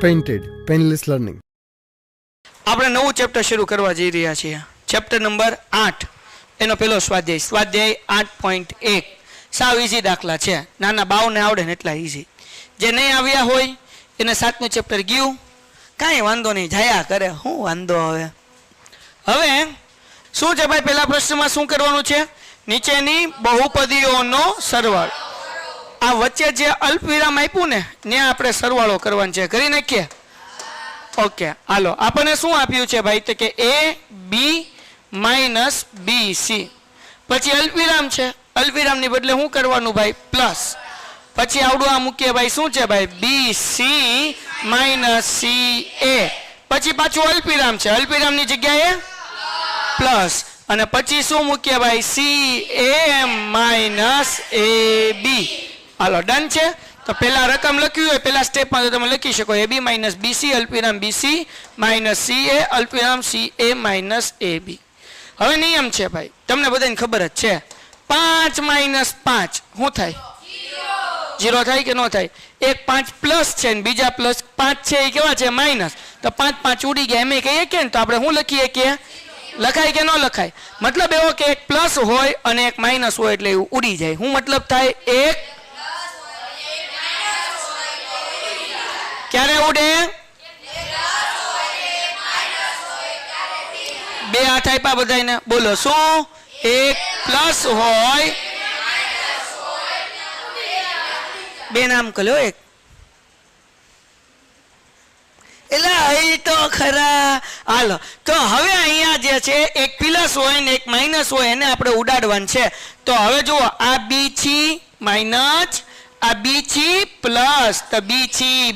Painted painless learning. આપણે નવું chapter શરૂ કરવા જઈ રહ્યા છીએ. ચેપ્ટર નંબર 8 એનો પહેલો સ્વાધ્યાય સ્વાધ્યાય 8.1 સાવ ઈઝી દાખલા છે. નાના બાવને આવડે ને એટલા ઈઝી. જે નહીં આવ્યા હોય એને 7નું ચેપ્ટર ગયું કાંઈ વાંધો નહીં, જાયા કરે, શું વાંધો હવે. હવે શું છે ભાઈ, પહેલા પ્રશ્નમાં શું કરવાનું છે? નીચેની બહુપદીઓનો સરવાળો. આ વચ્ચે જે અલ્પવિરામ આપ્યું ને ત્યાં આપણે સરવાળો કરવાનો છે. કરી નાખીએ? ઓકે, હાલો. આપણને શું આપ્યું છે ભાઈ? તો કે a b minus b c. પછી અલ્પવિરામ છે, અલ્પવિરામની બદલે શું કરવાનું ભાઈ? પ્લસ. પછી આવડું આ મૂકીએ ભાઈ, શું છે ભાઈ? b c minus c a. પછી પાછું અલ્પવિરામ છે, અલ્પવિરામની જગ્યાએ પ્લસ. અને પછી શું મૂકીએ ભાઈ? c a minus a b. Hello, done છે. તો પહેલા રકમ લખ્યું હોય પહેલા સ્ટેપમાં તો તમે લખી શકો ab માઇનસ bc અલ્પવિરામ bc માઇનસ ca અલ્પવિરામ ca માઇનસ ab. હવે નિયમ છે ભાઈ, તમને બધાને ખબર જ છે. 5 માઇનસ 5 શું થાય? 0 થાય કે ન થાય? એક 5 પ્લસ છે ને બીજા પ્લસ 5 છે એ કેવા છે? માઇનસ. તો 5 5 ઉડી ગયા એમ કહીએ કે તો આપણે શું લખીએ કે લખાય કે ન લખાય? મતલબ એવો કે એક પ્લસ હોય અને એક માઇનસ હોય એટલે એવું ઉડી જાય. શું મતલબ થાય? એક ક્યારે ઉડે? બે હાથ આપ્યા બધાને, બોલો શું? એક પ્લસ હોય, બે નામ કર્યો એક. એટલે તો ખરા. હાલો, તો હવે અહીંયા જે છે એક પ્લસ હોય ને એક માઇનસ હોય એને આપણે ઉડાડવાનું છે. તો હવે જુઓ, આ બી છી માઇનસ, આ બી છી પ્લસ, તો બી છી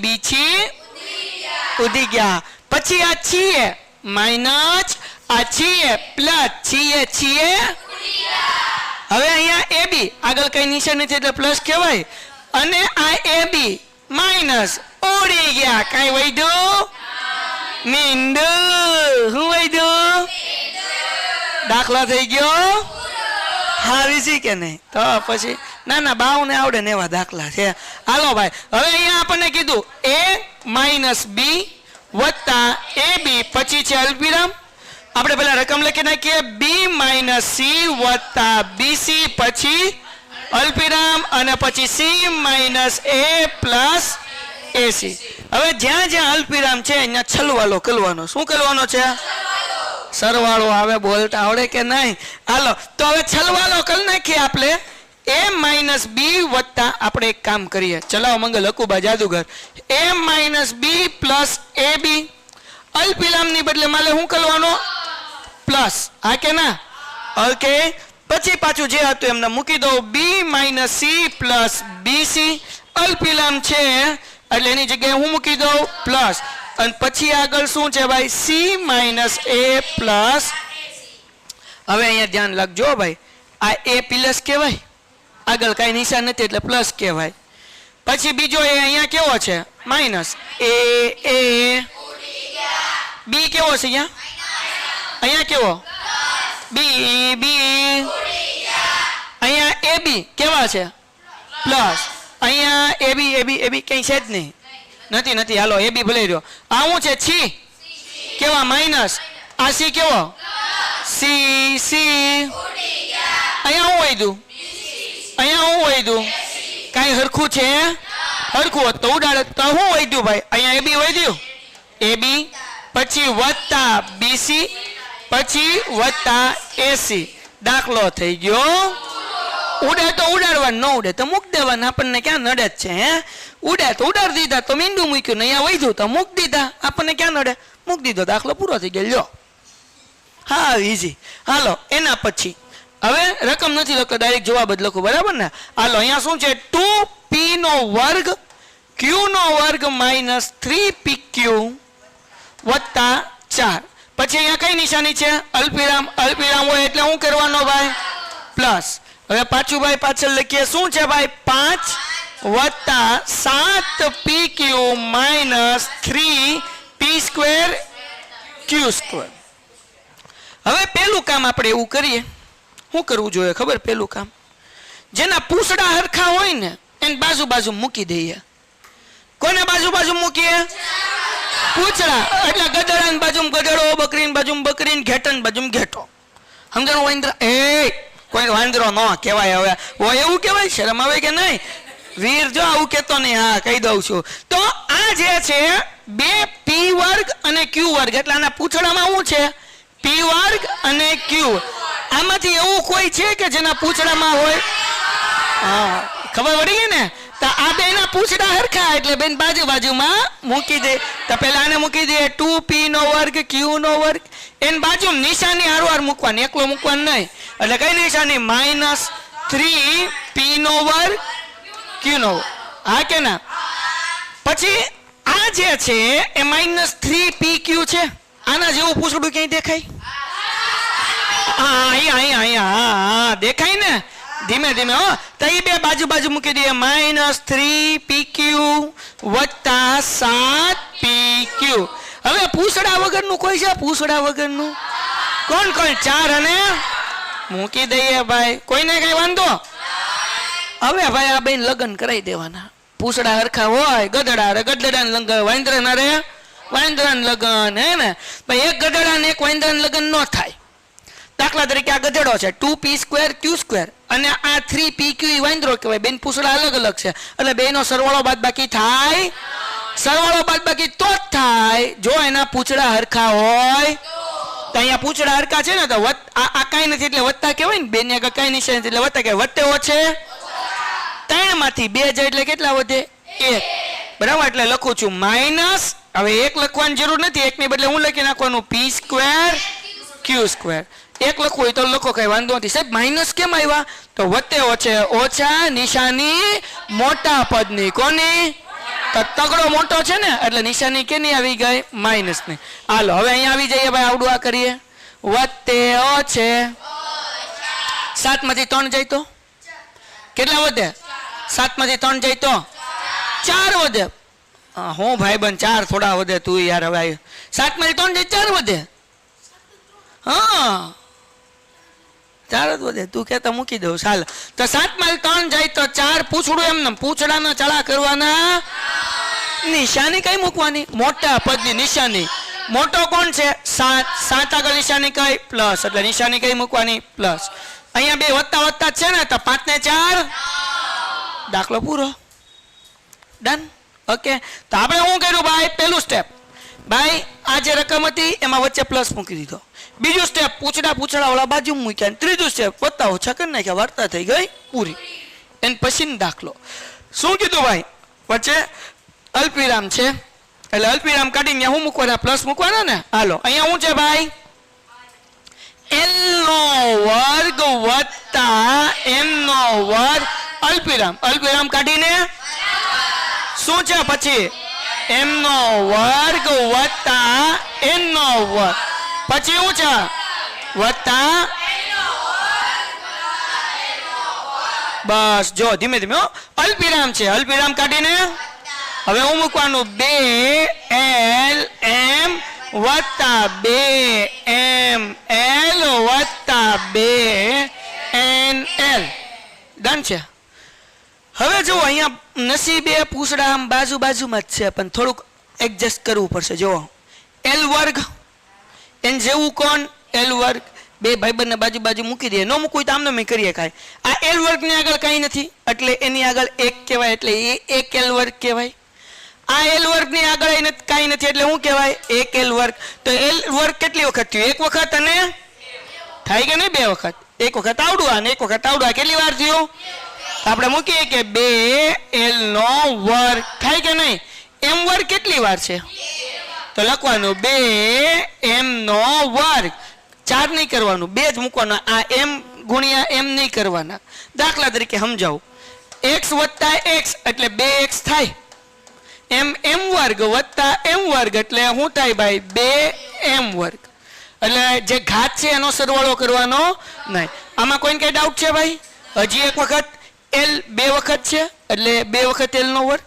ઉડી ગયા. પછી આ છીએ માઇનસ, આ છીએ પ્લસ, છીએ. હવે અહીંયા ab આગળ કઈ નિશાન નથી એટલે પ્લસ કહેવાય. અને આ ab માઇનસ ઉડી ગયા. કઈ વૈધું? મીંડુ. શું વૈધું? દાખલા થઈ ગયો. હારી છે કે નહીં? તો પછી ના બાવને આવડે ને એવા દાખલા છે. હાલો ભાઈ, હવે અહીંયા આપણને કીધું a માઇનસ b વત્તા ab, પછી છે અલ્પવિરામ. આપણે પેલા રકમ લખી નાખીએ b માઇનસ c વત્તા bc, પછી અલ્પવિરામ અને પછી c minus a plus ac. હવે જ્યાં જ્યાં અલ્પવિરામ છે અહીંયા છલવાલો કરવાનો. શું કરવાનો છે? સરવાળો. આવે બોલતા આવડે કે નહીં? હાલો, તો હવે છલવાલો કરી નાખીએ આપણે. a માઇનસ b વત્તા આપણે એક કામ કરીએ, ચલાવો મંગલ હકુબા જાદુગર. a minus b plus ab. અલ્પવિરામની બદલે મારે શું કરવાનો? પ્લસ. હા કે ના? ઓકે. પછી પાછું જે હતું એમને મૂકી દો, b minus c plus bc. અલ્પવિરામ છે એટલે એની જગ્યાએ હું મૂકી દઉં પ્લસ. અને પછી આગળ શું છે ભાઈ? c minus a plus. હવે અહીંયા ધ્યાન રાખજો ભાઈ, આ a પ્લસ કહેવાય, આગળ કાંઈ નિશાન નથી એટલે પ્લસ કહેવાય. પછી બીજો એ અહીંયા કેવો છે? માઇનસ. a b કેવો છે? અહીંયા કેવો? b અહીંયા ab કેવા છે? પ્લસ. અહીંયા ab કઈ છે જ નહીં, નથી. હાલો, ab ભલે રહ્યો. આ શું છે? છી કેવા? માઇનસ. આ c કેવો? c. અહીંયા હું વધ્યું? અહીંયા હું વધ્યું? કાંઈ હરખું છે? હરખું હોત તો ઉડાડે. તો શું વધ્યું ભાઈ? અહીંયા ab વધ્યું, ab પછી વત્તા bc પછી વત્તા ac. દાખલો થઈ ગયો. ઉડે તો ઉડાડવાનું, ન ઉડે તો મૂકી દેવાનું. આપણને ક્યાં નડે જ છે? હે, ઉડે તો ઉડાડી દીધા, તો મીંડું મૂક્યું, નહીં વધ્યું તો મૂકી દીધા. આપણને ક્યાં નડે? મૂકી દીધો, દાખલો પૂરો થઈ ગયો. લ્યો, હા ઈઝી. હાલો, એના પછી હવે રકમ નથી લખતો, ડાયરેક્ટ જવાબ જ લખું, બરાબર ને? હાલો, અહીંયા શું છે? 2p નો વર્ગ q નો વર્ગ માઇનસ 3pq વત્તા 4. પછી અહીંયા કઈ નિશાની છે? અલ્પવિરામ. અલ્પવિરામ હોય એટલે શું કરવાનો ભાઈ? પ્લસ. હવે પાછું ભાઈ પાછળ લખીએ, શું છે ભાઈ? 5 વત્તા 7pq minus 3p square q square. હવે પેલું કામ આપણે એવું કરીએ, શું કરવું જોઈએ ખબર? પેલું કામ, જેના પૂછડા હરખા હોય ને એને બાજુ બાજુ મૂકી દઈએ. કોને બાજુ બાજુ મૂકીએ? પૂછડા એટલે ગધેડાની બાજુમાં ગધેડો, બકરીની બાજુમાં બકરી, ઘેટાની બાજુમાં ઘેટો. સમજાણું? વાંદરા એ કોઈ વાંદરો ન કહેવાય. હવે હોય એવું કહેવાય? શરમ આવે કે નહીં? વીર જો આવું કહેતો નહીં. હા, કહી દઉં છું. તો આ જે છે બે પી વર્ગ અને ક્યુ વર્ગ એટલે આના પૂછડામાં શું છે? પી વર્ગ અને ક્યુ. આમાંથી એવું કોઈ છે કે જેના પૂછડામાં હોય? હા, ખબર પડી ગઈ ને? તો આ બેના પૂછડા હરખા એટલે બેન બાજુ બાજુમાં મૂકી દે. તો પેલા આને મૂકી દે 2p નો વર્ગ q નો વર્ગ. એની બાજુ નિશાની હારવાર મૂકવાની, એકલો મૂકવાનું નહીં. એટલે કઈ નિશાની? -3p નો વર્ગ q નો વર્ગ. હા કે ના? પછી આ જે છે એ -3pq છે. આના જેવું પૂછડું ક્યાંય દેખાય? હા, અહીંયા દેખાય ને? ધીમે ધીમે. હો, તો એ બે બાજુ બાજુ મૂકી દઈએ. -3pq વત્તા 7pq. હવે પૂછડા વગરનું કોઈ છે? પૂછડા વગરનું કોણ? 4 અને મૂકી દઈએ ભાઈ. કોઈને કઈ વાંધો? હવે ભાઈ આ બેન લગ્ન કરાવી દેવાના. પૂછડા હરખા હોય, ગધડા રે ગધડાને લગ્ન, વાંદરા રે વાંદરાને લગ્ન. હે ને ભાઈ? એક ગધડા ને એક વાંદરાને લગ્ન ન થાય. દાખલા તરીકે આ ગધેડો છે 2p² q² અને આ 3pq વાંદરો કહેવાય. બેન પૂછડા અલગ અલગ છે એટલે બેનો સરવાળો બાદબાકી થાય. સરવાળો બાદબાકી તો જ થાય જો એના પૂછડા હરખા હોય. તો અહીંયા પૂછડા હરખા છે ને તો આ કાંઈ નથી એટલે વત્તા કહેવાય ને. બેન આગળ કાંઈ નિશાન એટલે વત્તા કહેવાય. વત્તે ઓછે 3 માંથી 2 જાય એટલે કેટલા વધે? 1. બરાબર? એટલે લખું છું માઇનસ. હવે 1 લખવાની જરૂર નથી. 1 ની બદલે હું લખી નાખવાનું p² q². 1 લખવું હોય તો લખો, કઈ વાંધો નથી. સાહેબ માઇનસ કેમ આવ્યા? તો વત્તે ઓછે ઓછા નિશાની મોટા પદની. કોની? તો તગડો મોટો છે ને એટલે નિશાની કેની આવી ગઈ? માઇનસ ની. હાલો હવે અહીંયા આવી જઈએ ભાઈ. આવડું આ કરીએ. વત્તે ઓછે 7 માંથી 3 જાય તો કેટલા વધે? 7 માંથી 3 જાય તો 4 વધે. હું ભાઈ બન 4 થોડા વધે તું યાર. હવે 7 માંથી 3 જાય 4 વધે. હા, 4 જ વધે. તું કહેતા મૂકી દઉં. ચાલ તો 7 માંથી 3 જાય તો 4. પૂછડું એમને પૂછડાના ચડા કરવાના. નિશાની કઈ મૂકવાની? મોટા પદની નિશાની. મોટો કોણ છે? 7. 7 આગળ નિશાની કઈ? પ્લસ. એટલે નિશાની કઈ મૂકવાની? પ્લસ. અહીંયા બે વત્તા વત્તા છે ને તો 5 ને 4 દાખલો પૂરો. ડન. ઓકે. તો આપણે શું કર્યું ભાઈ? પહેલું સ્ટેપ ભાઈ આ જે રકમ હતી એમાં વચ્ચે પ્લસ મૂકી દીધો. બીજું સ્ટેપ પૂછડા વાળા બાજુ મૂક્યા. ત્રીજું સ્ટેપ વત્તા ઓછા કરી નાખ્યા. વાર્તા થઈ ગઈ પૂરી. એને પછી દાખલો શું કીધું ભાઈ? વચ્ચે અલ્પવિરામ છે એટલે અલ્પવિરામ કાઢીને શું મૂકવાના? પ્લસ મૂકવાના ને. હાલો અહીંયા શું છે ભાઈ? l નો વર્ગ વત્તા m નો વર્ગ અલ્પવિરામ. અલ્પવિરામ કાઢીને શું છે પછી? m નો વર્ગ વત્તા n નો વર્ગ. પછી શું છે? વત્તા. બસ જો ધીમે ધીમે. અલ્પવિરામ છે. અલ્પવિરામ કાઢીને હવે હું મૂકવાનું 2lm વત્તા 2ml વત્તા 2nl. ડન છે. હવે જો અહીંયા નસીબે પૂછડા આમ બાજુ બાજુમાં જ છે પણ થોડુંક એડજસ્ટ કરવું પડશે. જો l વર્ગ એન જેવું કોણ? l વર્ગ. બે ભાઈબંધને બાજુ બાજુ મૂકી દે. ન મૂકવું તો આમને કરીએ કાંઈ. આ l વર્ગની આગળ કાંઈ નથી એટલે એની આગળ 1 કહેવાય એટલે એ 1l વર્ગ કહેવાય. આ l વર્ગની આગળ કાંઈ નથી એટલે શું કહેવાય? 1l વર્ગ. તો l વર્ગ કેટલી વખત થયું? 1 વખત અને થાય કે નહીં? 2 વખત. 1 વખત આવડું અને 1 વખત આવડું. કેટલી વાર થયું? આપણે મૂકીએ કે 2l નો વર્ગ થાય કે નહીં? m વર્ગ કેટલી વાર છે? તો લખવાનું 2m નો વર્ગ. 4 નહીં કરવાનું, 2 જ મૂકવાના. આ m ગુણ્યા m નહીં કરવાના. દાખલા તરીકે સમજાવું. x વત્તા x એટલે 2x થાય. m વર્ગ વત્તા m વર્ગ એટલે શું થાય ભાઈ? 2m વર્ગ. એટલે જે ઘાત છે એનો સરવાળો કરવાનો નહીં. આમાં કોઈને કઈ ડાઉટ છે ભાઈ? હજી એક વખત l 2 વખત છે એટલે 2 વખત l નો વર્ગ.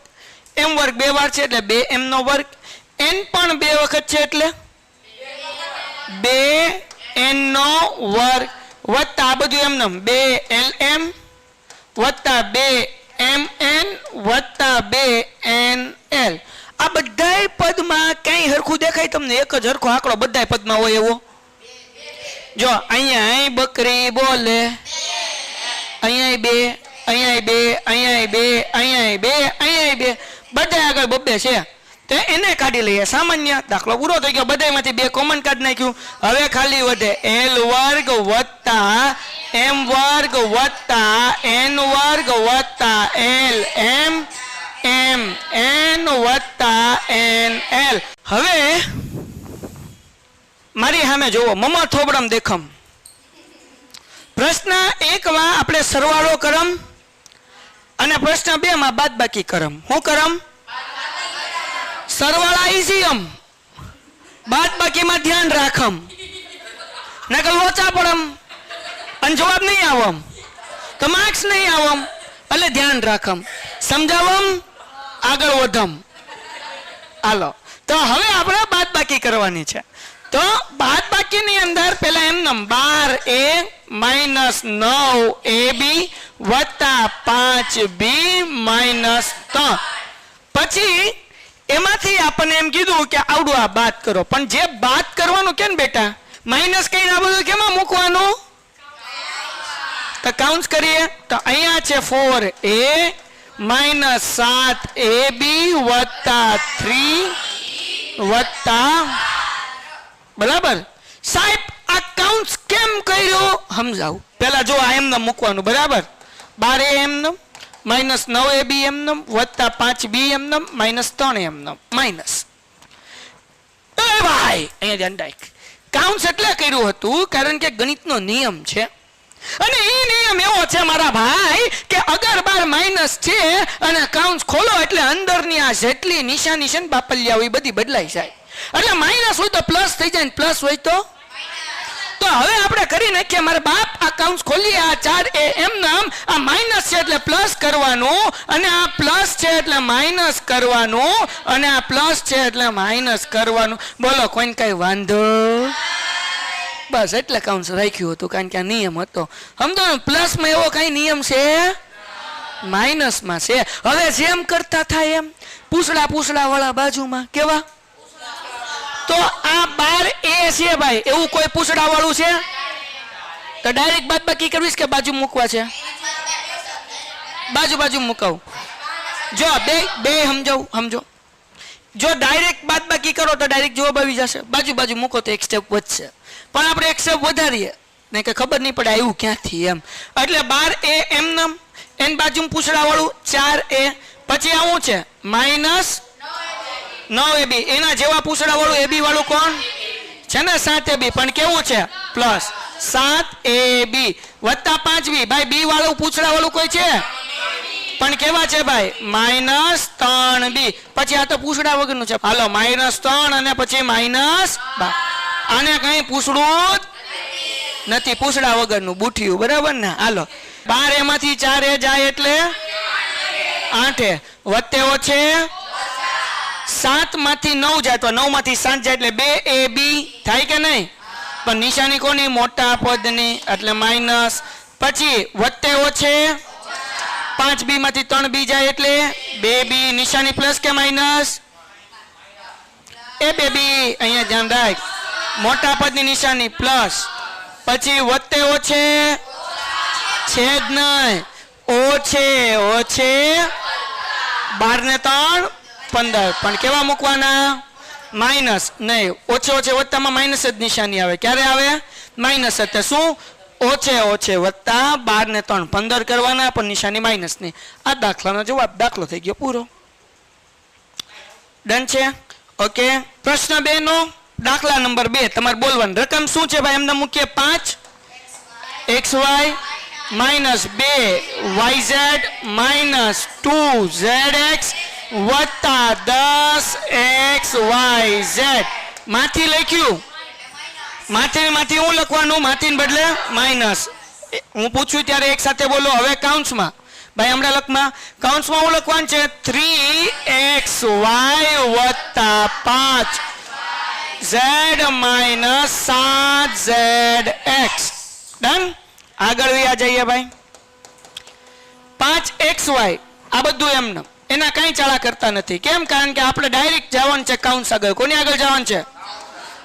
m વર્ગ 2 વાર છે એટલે 2m નો વર્ગ. n પણ 2 વખત છે એટલે 2n નો વર્ગ વત્તા આ બધું એમનેમ 2lm વત્તા 2mn વત્તા 2nl. આ બધાય પદમાં કઈ હરખું દેખાય તમને? એક જ હરખો આંકડો બધાય પદમાં હોય એવો? જો અહીંયા બકરી બોલે, અહીંયા બે, અહીંયા બે, અહીંયા બે, અહીંયા બે, અહીંયા બે, બધા આગળ બબ્બે છે. તો એને કાઢી લઈએ. સામાન્ય દાખલો પૂરો થઈ ગયો. બધામાંથી બે કોમન કાઢી નાખ્યું. હવે ખાલી વધે l વર્ગ વત્તા m વર્ગ વત્તા n વર્ગ વત્તા l m m n વત્તા n l. હવે મારી સામે જોવો, મમ્મા થોબડમ દેખમ. પ્રશ્ન 1 માં આપણે સરવાળો કરમ અને પ્રશ્ન 2 માં બાદબાકી કરમ. શું કરમ? સરવાળા ઈઝી એમ, બાદબાકીમાં ધ્યાન રાખમ, નકર લોચા પડમ અને જવાબ નહીં આવમ તો માર્ક્સ નહીં આવમ. એટલે ધ્યાન રાખમ, સમજાવમ, આગળ વધમ. હાલો, તો હવે આપણે બાદબાકી કરવાની છે. તો બાદબાકીની અંદર પેલા એમનેમ 12a માઇનસ 9ab વત્તા 5b માઇનસ 3. પછી એમાંથી આપણને એમ કીધું કે આવડું આ બાદ કરો. પણ જે બાદ કરવાનું કે ને બેટા, માઇનસ કઈ આ બધું કેમાં મૂકવાનું? તો કાઉન્સ કરીએ તો અહીંયા છે 4a માઇનસ 7ab વત્તા 3 વત્તા, બરાબર. સાહેબ આ કાઉન્સ કેમ કર્યો સમજાવું. પેલા જો આ એમને મૂકવાનું, બરાબર. 12a એમને માઇનસ 9ab એમને વત્તા 5b એમને માઇનસ 3 એમને માઇનસ. એ ભાઈ અહીંયા ધ્યાન રાખ, કાઉન્સ એટલે કર્યું હતું કારણ કે ગણિતનો નિયમ છે. અને એ નિયમ એવો છે મારા ભાઈ કે અગર બાર માઇનસ છે અને કાઉન્સ ખોલો એટલે અંદરની આ જેટલી નિશાની છે ને બાપલિયા હોય બધી બદલાઈ જાય. એટલે માઇનસ હોય તો પ્લસ થઈ જાય, પ્લસ હોય તો હવે આપણે કરી નાખીએ. મારા બાપ આ કાઉન્સ ખોલીએ, આ 4a એમ નામ, આ માઇનસ છે એટલે પ્લસ કરવાનું, અને આ પ્લસ છે એટલે માઇનસ કરવાનું, અને આ પ્લસ છે એટલે માઇનસ કરવાનું. બોલો કોઈને કઈ વાંધો? બસ એટલે કાઉન્સ રાખ્યું હતું કારણ કે આ નિયમ હતો. સમજો ને, પ્લસ માં એવો કઈ નિયમ છે? માઇનસ માં છે. હવે જેમ કરતા થાય એમ, પૂછડા પૂછડા વાળા બાજુમાં કેવા? તો આ 12a છે ભાઈ, એવું કોઈ પૂછડા વાળું છે? તો ડાયરેક્ટ બાદબાકી કરવીશ કે બાજુ મૂકવા છે? બાજુ બાજુ મુકાવું. જો બે સમજો. જો ડાયરેક્ટ બાદબાકી કરો તો ડાયરેક્ટ જવાબ આવી જશે. બાજુ બાજુ મૂકો તો એક સ્ટેપ વધશે. પણ આપણે એક સ્ટેપ વધારીએ ને કે ખબર નહીં પડે આવ્યું ક્યાંથી એમ. એટલે 12a એમ એન બાજુ પૂછડા વાળું 4a, પછી આવું છે માઇનસ 9ab, એના જેવા પૂછડા વાળું ab વાળું કોણ છે ને? 7ab, પણ કેવું છે? પ્લસ 7ab વત્તા 5b. ભાઈ b વાળું પૂછડા વાળું કોઈ છે? પણ કેવા છે ભાઈ? Minus 3b. પછી આ તો પૂછડા વગરનું છે. હાલો, માઇનસ 3 અને પછી માઇનસ 2. આને કઈ પૂછડું નથી, પૂછડા વગરનું બુઠિયું, બરાબર ને? હાલો, 12 એમાંથી 4 જાય એટલે 8, વત્તે ઓછે 7 માંથી 9 જાય તો 9 માંથી 7 જાય એટલે 2ab થાય કે નહીં? પણ નિશાની કોની? મોટા પદની, એટલે માઇનસ. પછી વત્તે ઓછે 5b માંથી 3b જાય એટલે 2b, નિશાની પ્લસ કે માઇનસ? એ 2b અહીંયા ધ્યાન રાખ, મોટા પદની નિશાની પ્લસ. પછી વત્તે ઓછે છેદ નહીં, ઓછે 12 ને 3 15, પણ કેવા મૂકવાના? માઇનસ નહીં. ઓછે વત્તામાં માઇનસ જ નિશાની આવે. ક્યારે આવે? માઇનસ. એટલે શું? ઓછે વત્તા 12 ને 3 15 કરવાના, પણ નિશાની માઇનસ ની. આ દાખલાનો જવાબ દાખલો થઈ ગયો પૂરો. ડન છે? ઓકે. પ્રશ્ન 2 નો દાખલા નંબર 2 તમારે બોલવાનું. રકમ શું છે ભાઈ? એમને મૂકીએ 5xy minus 2yz minus 2zx વત્તા 10xyz. માંથી લખ્યું, માંથી હું લખવાનું? માંથી બદલે માઇનસ. હું પૂછું ત્યારે એક સાથે બોલો. હવે કાઉન્સમાં ભાઈ હમણાં લખમાં, કાઉન્સમાં હું લખવાનું છે 3xy વત્તા 5z માઇનસ 7zx. ડન. આગળ વ્યા જઈએ ભાઈ. 5xy આ બધું એમને એના કાંઈ ચાળા કરતા નથી. કેમ? કારણ કે આપણે ડાયરેક્ટ જવાનું છે કાઉન્સ આગળ. કોની આગળ જવાનું છે?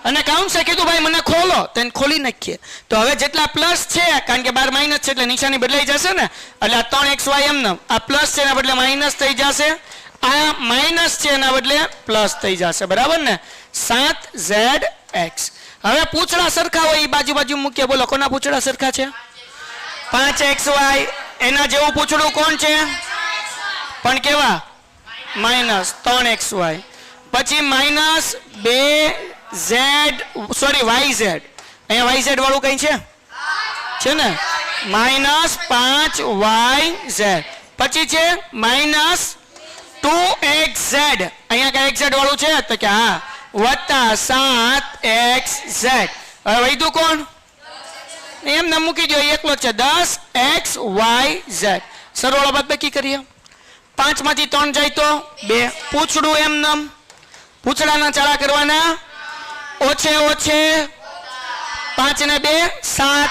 અને કાઉન્સે કીધું ભાઈ મને ખોલો, તો એને ખોલી નાખીએ. તો હવે જેટલા પ્લસ છે, કારણ કે 12 માઇનસ છે એટલે નિશાની બદલાઈ જશે ને, એટલે આ 3xy એમને આ પ્લસ છે એના બદલે માઇનસ થઈ જશે, આ માઇનસ છે એના બદલે પ્લસ થઈ જશે. બરાબર ને? 7zx. હવે પૂછડા સરખા હોય એ બાજુ બાજુ મૂકીએ. બોલો કોના પૂછડા સરખા છે? 5xy. એના જેવું પૂછડું કોણ છે? પણ કેવા? Minus 3xy. પછી માઇનસ 2z સોરી yz. અહીંયા yz વાળું કઈ છે ને? Minus 5yz. પછી છે માઇનસ 2xz. અહીંયા કઈ xz વાળું છે? તો કે હા, વત્તા 7xz. હવે વધ્યું કોણ? એમને મૂકી દો, એકલો છે 10xyz. સરવાળો બાદબાકી કરીએ. 5 માંથી 3 જાય તો 2. પૂછડું એમને પૂછડાના ચાળા કરવાના. ઓછે ઓછે 5 ને 2 7.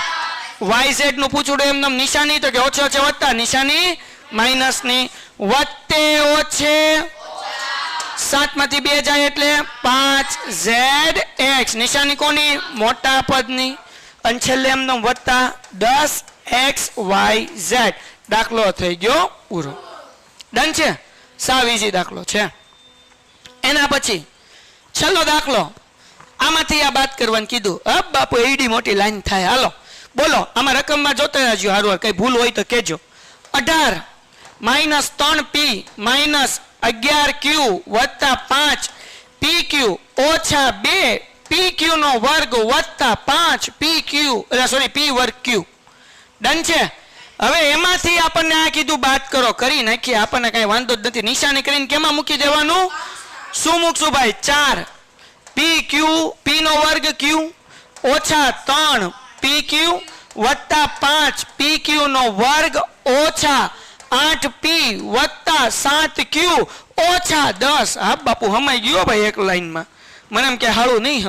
yz નું પૂછડું એમને નિશાની, તો કે ઓછે ઓછે વત્તા નિશાની માઇનસ ની. વત્તે ઓછે 7 માંથી 2 જાય એટલે 5zx. નિશાની કોની? મોટા પદની. અને છેલ્લે એમને વત્તા 10xyz. દાખલો થઈ ગયો પૂરો. ડન છે? સાવ ઈઝી દાખલો છે. એના પછી છેલ્લો દાખલો. આમાંથી આ બાદ કરવાનું કીધું. અબ બાપુ એડી મોટી લાઈન થાય. હાલો બોલો, આમાં રકમમાં જોતા રહેજો. હારું કઈ ભૂલ હોય તો કહેજો. 18 માઇનસ 3p માઇનસ 11q વત્તા 5pq ઓછા 2pq નો વર્ગ વત્તા 5pq સોરી p વર્ગ q. ડન છે? હવે એમાંથી આપણને આ કીધું બાદ કરો, કરી નાખીએ. આપણને કઈ વાંધો જ નથી. નિશાની કરીને કેમાં મૂકી દેવાનું? શું મૂકશું ભાઈ? 4 pq p નો વર્ગ q ઓછા 3 pq વત્તા 5 pq નો વર્ગ ઓછા 8p વત્તા 7q ઓછા 10. હા બાપુ હમાઈ ગયો ભાઈ એક લાઈનમાં. મને એમ કે હાળું નહીં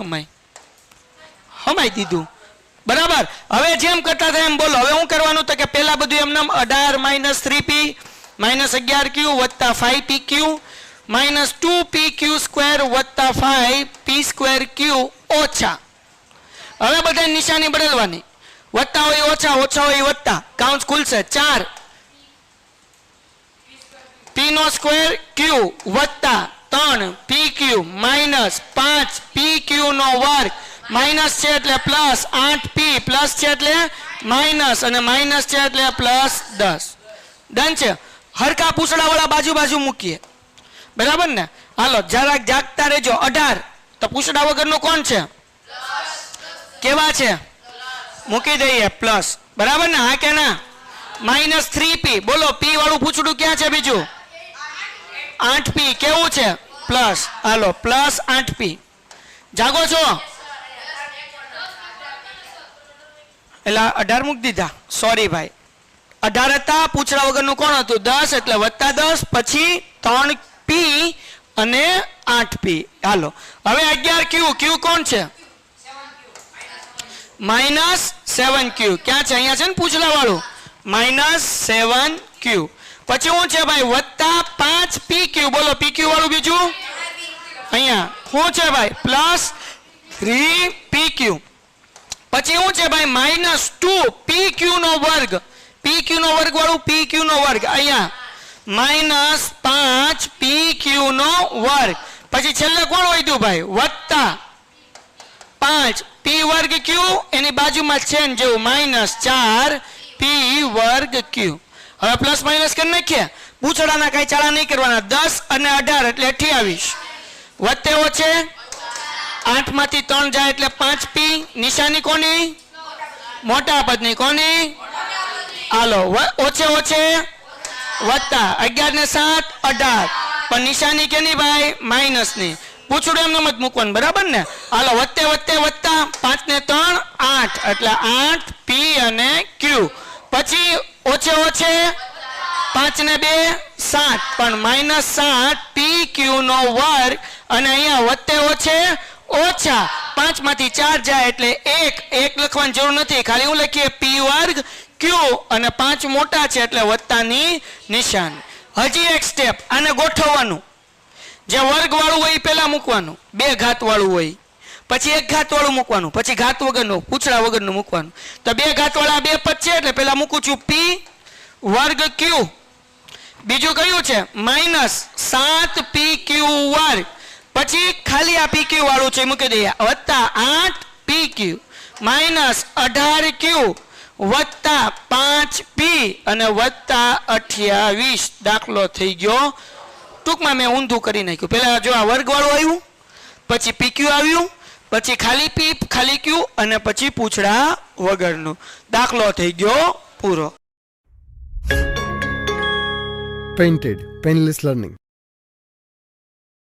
હમાઈ દીધું. બરાબર. હવે જેમ કરતા હતા એમ બોલો. હવે શું કરવાનું? તો કે પેલા બધું એમને 18 માઇનસ 3p માઇનસ 11q વત્તા 5pq માઇનસ 2pq સ્ક્વેર વત્તા 5p² ઓછા. હવે બધા નિશાની બદલવાની. વત્તા હોય ઓછા, ઓછા હોય વત્તા. કાઉન્સ ખુલશે 4 p નો સ્ક્વેર q વત્તા 3 pq માઇનસ 5 pq નો વર્ગ. માઇનસ છે એટલે પ્લસ 8p પ્લસ છે એટલે માઇનસ અને માઇનસ છે એટલે પ્લસ 10. ડન છે? હરખા પૂછડા વાળા બાજુ બાજુ મૂકીએ. બરાબર ને? હાલો જરાક જાગતા રહેજો. 18 તો પૂછડા વગરનું કોણ છે? કેવા છે? મૂકી દઈએ પ્લસ. બરાબર ને? હા કે ના? Minus 3p. બોલો p વાળું પૂછડું ક્યાં છે? બીજું 8p. કેવું છે? પ્લસ. હાલો પ્લસ 8p. જાગો છો? એટલે 18 મૂકી દીધા. સોરી ભાઈ, 18 હતા. પૂછડા વગરનું કોણ હતું? 10 એટલે વત્તા 10 પછી 3p અને 8p. હાલો હવે 11q. q કોણ છે? Minus 7q. ક્યાં છે? અહીંયા છે ને પૂછડા વાળું. Minus 7q. પછી શું છે ભાઈ? વત્તા 5pq. બોલો pq વાળું બીજું અહીંયા શું છે ભાઈ? Plus 3pq. પછી શું છે ભાઈ? માઇનસ 2pq નો વર્ગ. pq નો વર્ગ વાળું pq નો વર્ગ અહીંયા માઇનસ 5pq નો વર્ગ. પછી છેલ્લે કોણ વધ્યું ભાઈ? વત્તા 5p વર્ગ q. એની બાજુમાં છે ને જેવું માઇનસ 4p વર્ગ q. હવે પ્લસ માઇનસ કરી નાખીએ. પૂછડાના કઈ ચાળા નહીં કરવાના. 10 અને 18 એટલે 28. વત્તે ઓછે 8 માંથી 3 જાય એટલે 5p. નિશાની કોની? મોટા પદની. કોની? હાલો ઓછે ઓછે વત્તા 11 ને 7 18. પણ નિશાની કેની ભાઈ? માઇનસ ની. પૂછડું એમને મત મૂકવાનું. બરાબર ને? હાલો વત્તે વત્તે વત્તા 5 ને 3 8 એટલે 8p અને q. પછી ઓછે ઓછે 5 ને 2 7 પણ માઇનસ 7pq નો વર્ગ. અને અહીંયા વત્તે ઓછે ઓછા 5 માંથી 4 જાય એટલે 1 લખવાની જરૂર નથી. ખાલી હું લખીએ p વર્ગ q અને 5 મોટા છે એટલે વત્તાની નિશાની. હજી એક સ્ટેપ, આને ગોઠવવાનું. જે વર્ગ વાળું હોય એ પહેલા મૂકવાનું, 2 ઘાત વાળું હોય, પછી 1 ઘાત વાળું મૂકવાનું, પછી ઘાત વગરનું, પૂછડા વગરનું મૂકવાનું. તો 2 ઘાત વાળા 2 પદ છે એટલે પહેલા મૂકું છું p વર્ગ q. બીજું કયું છે -7pq વર્ગ, પછી ખાલી આ pq વાળું છે મૂકી દઈએ, વત્તા 8pq માઇનસ 18q વત્તા 5p અને વત્તા 28. દાખલો થઈ ગયો. ટૂંકમાં મેં ઊંધું કરી નાખ્યું. પહેલા જો આ વર્ગ વાળું આવ્યું, પછી pq આવ્યું, પછી ખાલી p ખાલી q અને પછી પૂછડા વગરનું. દાખલો થઈ ગયો પૂરો. Painted, Painless Learning.